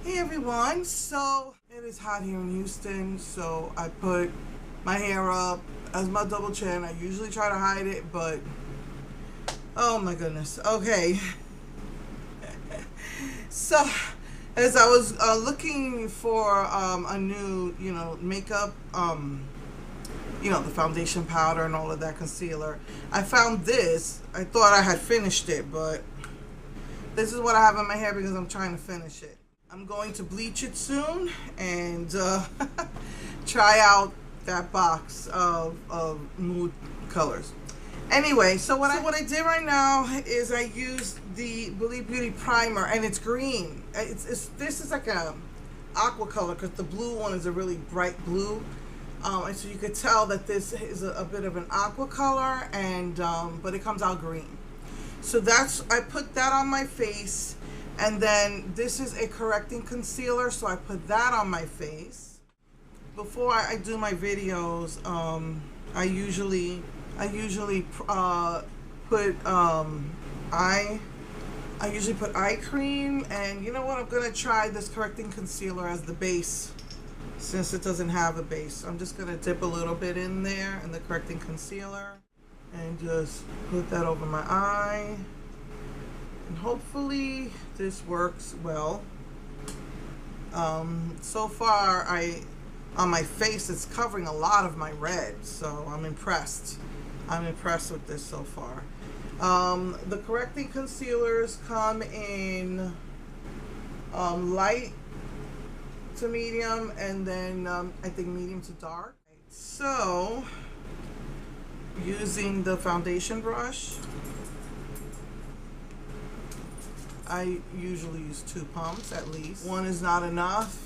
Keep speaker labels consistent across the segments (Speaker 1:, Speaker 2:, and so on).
Speaker 1: Hey everyone, so it is hot here in Houston, so I put my hair up as my double chin. I usually try to hide it, but oh my goodness. Okay. So as I was looking for a new, makeup, the foundation powder and all of that, concealer, I found this. I thought I had finished it, but this is what I have in my hair because I'm trying to finish it. I'm going to bleach it soon and try out that box of nude colors. Anyway, so what I did right now is I used the Believe Beauty primer, and it's green. This is like a aqua color because the blue one is a really bright blue, and so you could tell that this is a bit of an aqua color, and but it comes out green. So I put that on my face. And then this is a correcting concealer, so I put that on my face. Before I do my videos, I usually put eye cream, and you know what? I'm gonna try this correcting concealer as the base, since it doesn't have a base. I'm just gonna dip a little bit in there in the correcting concealer, and just put that over my eye. And hopefully this works well. So far, on my face, it's covering a lot of my red, so I'm impressed. I'm impressed with this so far. The correcting concealers come in light to medium, and then I think medium to dark. So, using the foundation brush, I usually use 2 pumps at least. 1 is not enough.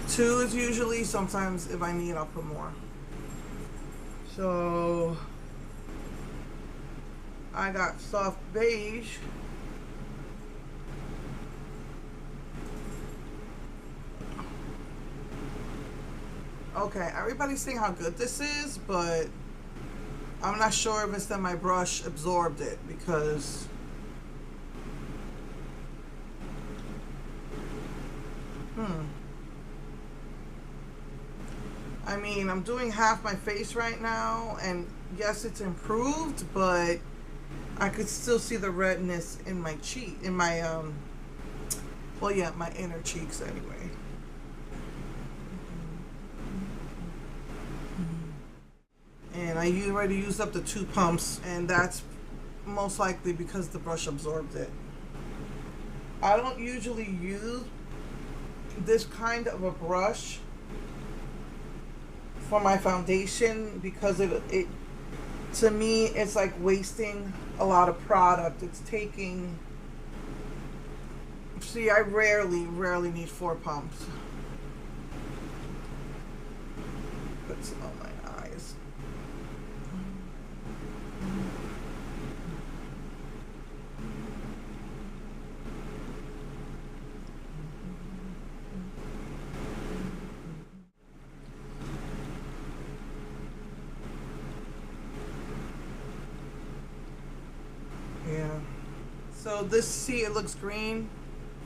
Speaker 1: 2 is usually, sometimes if I need, I'll put more. So I got soft beige. Okay, everybody's saying how good this is, but I'm not sure if it's that my brush absorbed it, because I mean, I'm doing half my face right now, and yes, it's improved, but I could still see the redness in my cheek, in my, my inner cheeks anyway. And I already used up the 2 pumps, and that's most likely because the brush absorbed it. I don't usually use this kind of a brush for my foundation because it to me it's like wasting a lot of product. It's taking, see, I rarely need 4 pumps. Put some on my eyes. Yeah. So this, see, it looks green.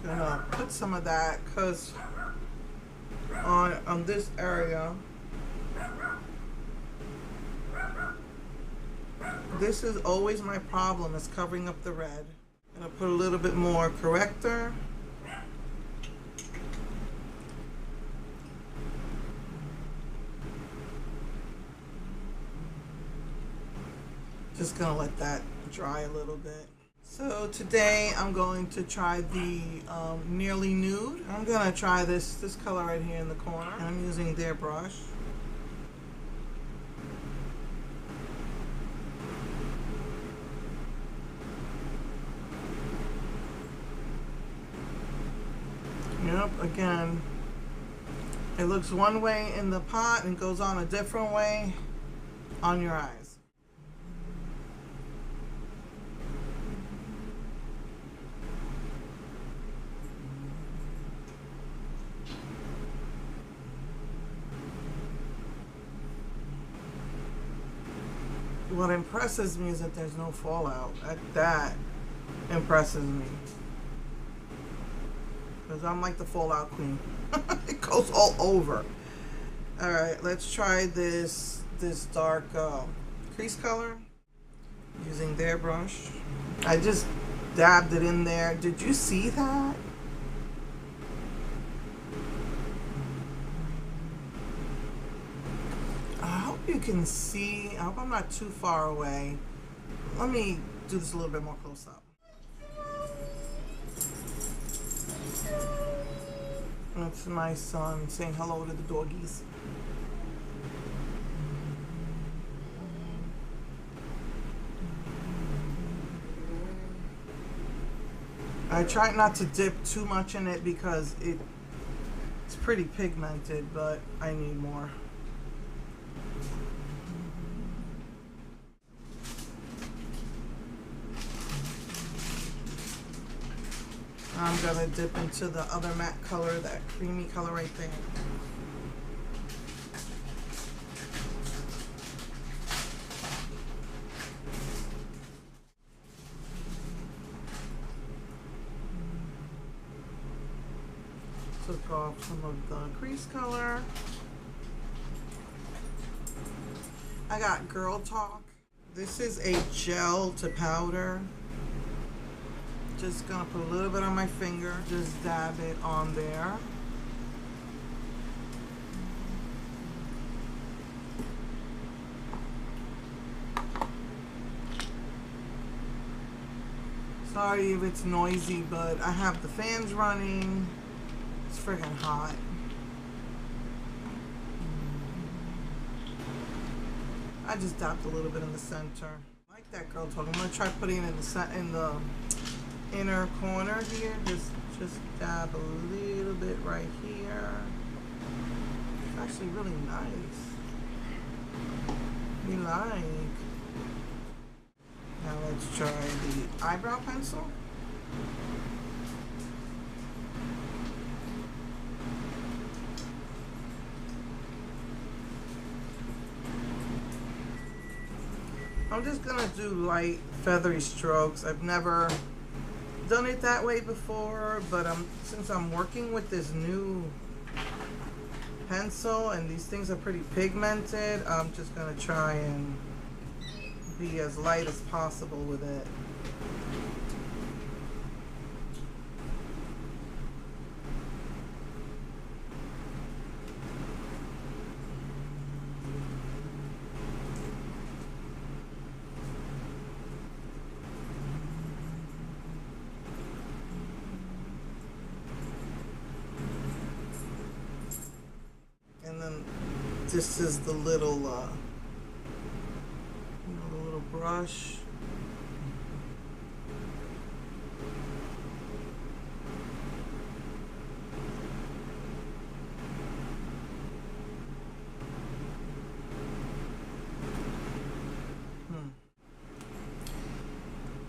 Speaker 1: I'm gonna put some of that because on this area, this is always my problem, is covering up the red. I'm gonna put a little bit more corrector. Just gonna let that dry a little bit. So today I'm going to try the Nearly Nude. I'm gonna try this color right here in the corner, and I'm using their brush. Yep, again, it looks one way in the pot and goes on a different way on your eyes. What impresses me is that there's no fallout. That impresses me. because I'm like the fallout queen. It goes all over. All right, let's try this dark crease color using their brush. I just dabbed it in there. Did you see that? I hope you can see. I hope I'm not too far away. Let me do this a little bit more close up. That's my son saying hello to the doggies. I try not to dip too much in it because it's pretty pigmented, but I need more. I'm gonna dip into the other matte color, that creamy color right there. Took off some of the crease color. I got Girl Talk. This is a gel to powder. Just gonna put a little bit on my finger, just dab it on there. Sorry if it's noisy, but I have the fans running. It's friggin' hot. I just dabbed a little bit in the center. I like that Girl Talk. I'm gonna try putting it in the inner corner here. Just dab a little bit right here. It's actually really nice. We like. Now let's try the eyebrow pencil. I'm just gonna do light feathery strokes. I've never done it that way before, but since I'm working with this new pencil and these things are pretty pigmented, I'm just gonna try and be as light as possible with it. And then this is the little, the little brush.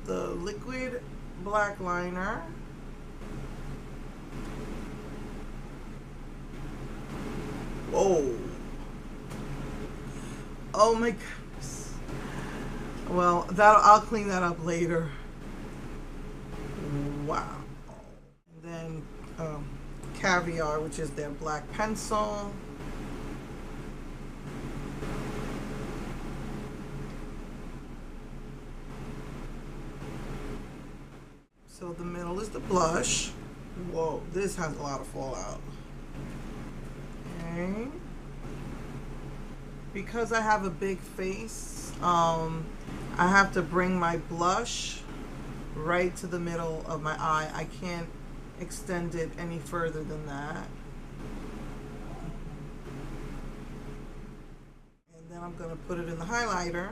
Speaker 1: The liquid black liner. Whoa. Oh my goodness. Well, I'll clean that up later. Wow. And then Caviar, which is their black pencil. So the middle is the blush. Whoa, this has a lot of fallout. Okay. Because I have a big face, I have to bring my blush right to the middle of my eye. I can't extend it any further than that. And then I'm going to put it in the highlighter.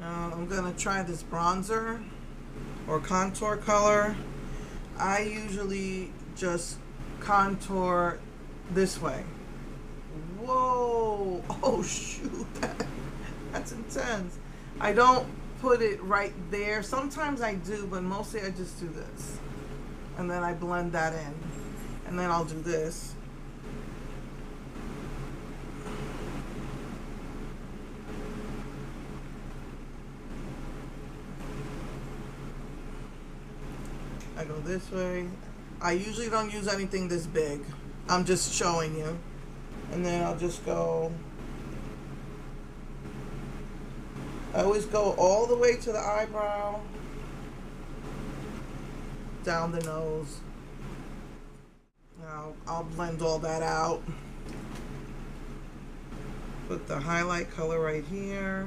Speaker 1: I'm gonna try this bronzer or contour color. I usually just contour this way. Whoa! Oh shoot, that's intense. I don't put it right there. Sometimes I do, but mostly I just do this. And then I blend that in. And then I'll do this. I go this way. I usually don't use anything this big. I'm just showing you. And then I'll just go. I always go all the way to the eyebrow, down the nose. Now I'll blend all that out. Put the highlight color right here.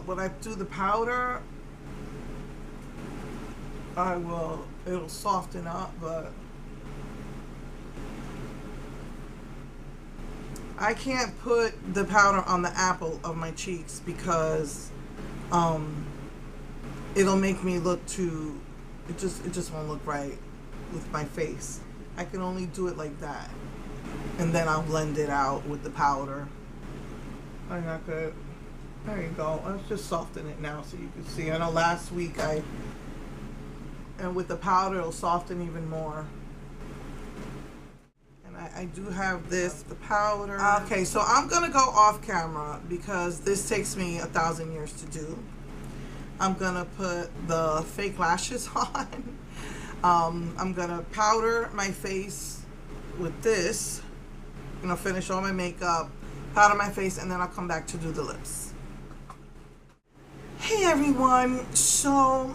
Speaker 1: When I do the powder, it'll soften up, but I can't put the powder on the apple of my cheeks because it'll make me look too, it just won't look right with my face. I can only do it like that. And then I'll blend it out with the powder. I got good. There you go. Let's just soften it now so you can see. I know last week and with the powder it'll soften even more. And I do have this, the powder. Okay, so I'm gonna go off camera because this takes me 1,000 years to do. I'm gonna put the fake lashes on. I'm gonna powder my face with this. I'm gonna finish all my makeup, powder my face, and then I'll come back to do the lips. Hey everyone, so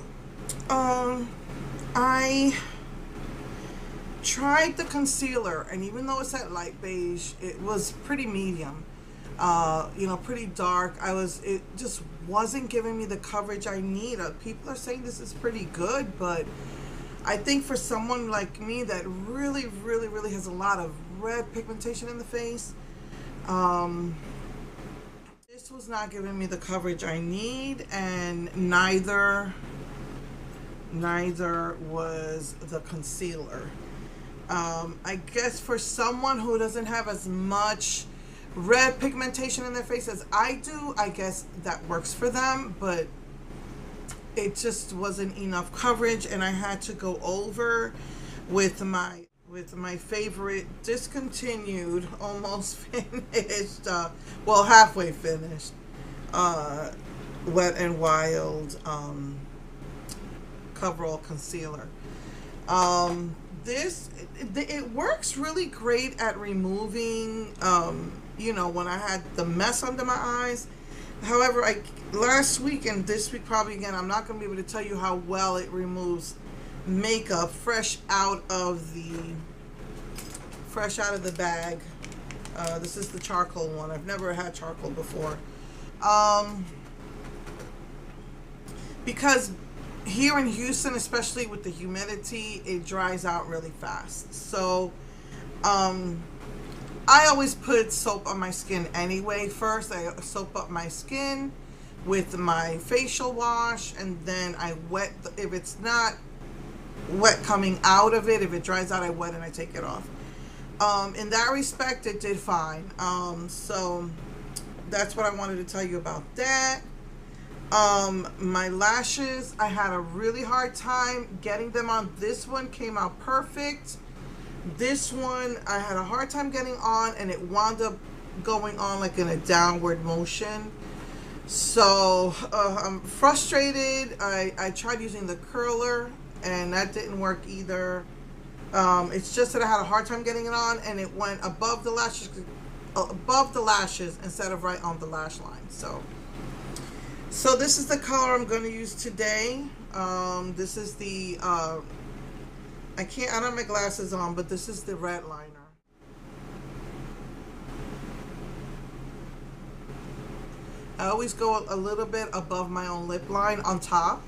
Speaker 1: I tried the concealer, and even though it's at light beige, it was pretty medium, pretty dark. It just wasn't giving me the coverage I need. People are saying this is pretty good, but I think for someone like me that really has a lot of red pigmentation in the face, this was not giving me the coverage I need, and neither was the concealer. I guess for someone who doesn't have as much red pigmentation in their face as I do, I guess that works for them, but it just wasn't enough coverage, and I had to go over with my favorite discontinued, almost finished, halfway finished, Wet n Wild Coverall Concealer. It works really great at removing, when I had the mess under my eyes. However, last week and this week probably again, I'm not going to be able to tell you how well it removes makeup fresh out of the bag. This is the charcoal one. I've never had charcoal before. Because here in Houston, especially with the humidity, it dries out really fast. So I always put soap on my skin anyway. First, I soap up my skin with my facial wash, and then I wet. If it's not wet coming out of it, if it dries out, I wet and I take it off. In that respect, it did fine. So that's what I wanted to tell you about that. My lashes, I had a really hard time getting them on. This one came out perfect. This one I had a hard time getting on, and it wound up going on like in a downward motion. So I'm frustrated. I tried using the curler, and that didn't work either. It's just that I had a hard time getting it on, and it went above the lashes instead of right on the lash line. So this is the color I'm going to use today. This is the I don't have my glasses on, but this is the red liner. I always go a little bit above my own lip line on top.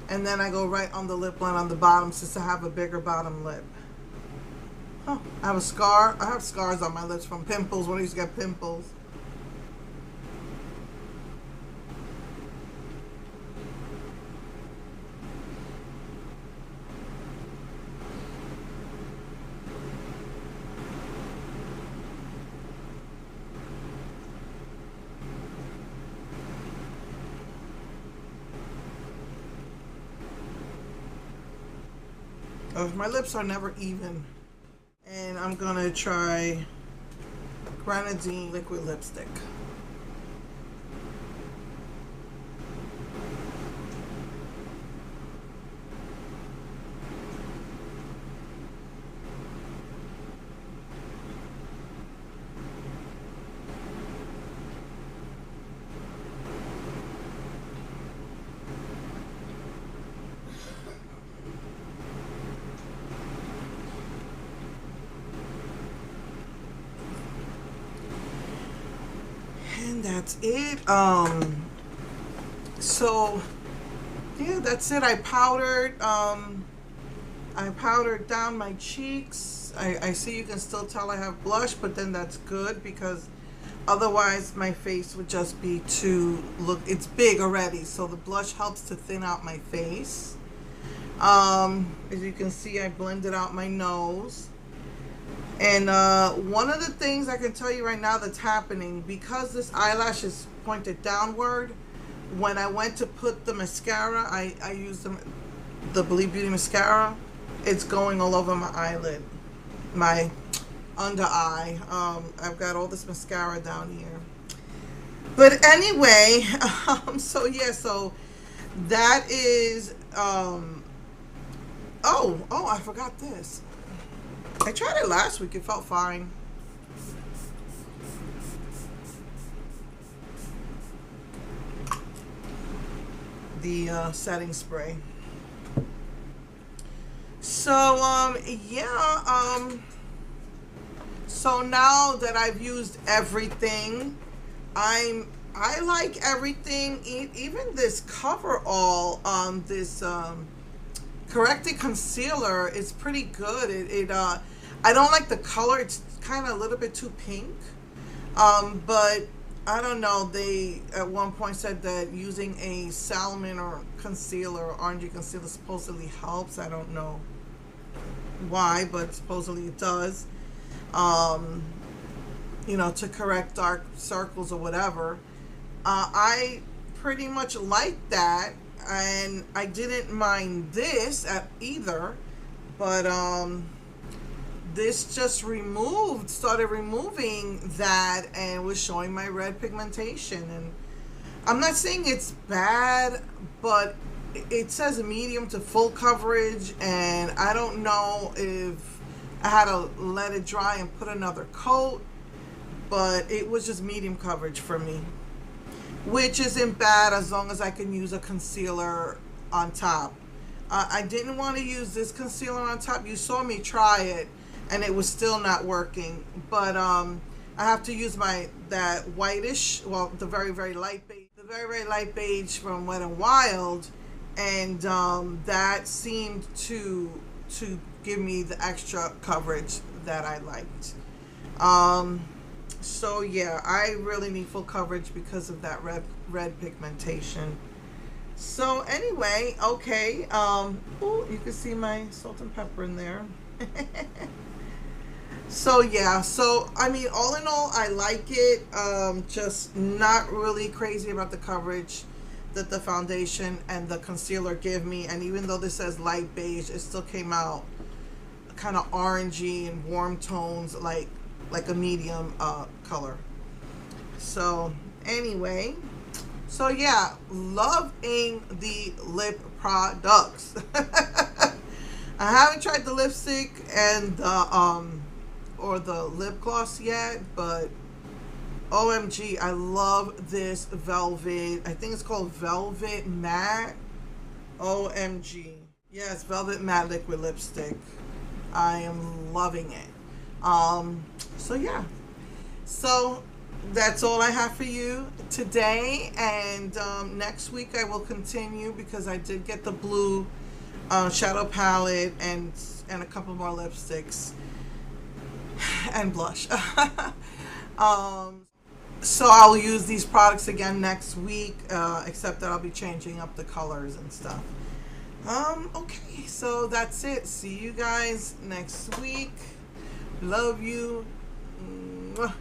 Speaker 1: And then I go right on the lip line on the bottom since I have a bigger bottom lip. Oh, I have a scar. I have scars on my lips from pimples when I used to get pimples. My lips are never even. And I'm gonna try Grenadine liquid lipstick. And that's it. So yeah, that's it. I powdered down my cheeks. I see you can still tell I have blush, but then that's good because otherwise my face would just be too it's big already, so the blush helps to thin out my face. As you can see, I blended out my nose. And one of the things I can tell you right now that's happening, because this eyelash is pointed downward, when I went to put the mascara, I used the Believe Beauty mascara, it's going all over my eyelid, my under eye. I've got all this mascara down here. But anyway, so yeah, so that is, oh, I forgot this. I tried it last week. It felt fine. The setting spray. So yeah. So now that I've used everything, I like everything. Even this coverall, this corrected concealer is pretty good. I don't like the color. It's kind of a little bit too pink. But I don't know. They at one point said that using a salmon or concealer or orangey concealer supposedly helps. I don't know why, but supposedly it does. You know, to correct dark circles or whatever. I pretty much like that, and I didn't mind this either, but this just started removing that and was showing my red pigmentation. And I'm not saying it's bad, but it says medium to full coverage, and I don't know if I had to let it dry and put another coat, but it was just medium coverage for me, which isn't bad as long as I can use a concealer on top. I didn't want to use this concealer on top. You saw me try it and it was still not working, but I have to use that whitish, well, the very light beige from Wet n Wild, and that seemed to give me the extra coverage that I liked. So yeah, I really need full coverage because of that red pigmentation. So anyway, okay, ooh, you can see my salt and pepper in there. So yeah, so I mean, all in all, I like it. Just not really crazy about the coverage that the foundation and the concealer give me. And even though this says light beige, it still came out kind of orangey and warm tones, like a medium color. So anyway, so yeah, loving the lip products. I haven't tried the lipstick and the or the lip gloss yet, but OMG, I love this velvet. I think it's called Velvet Matte. OMG. Yes, Velvet Matte liquid lipstick. I am loving it. So yeah. So that's all I have for you today, and next week I will continue because I did get the blue shadow palette and a couple more lipsticks and blush. So I'll use these products again next week, except that I'll be changing up the colors and stuff. Okay, so that's it. See you guys next week. Love you. Mwah.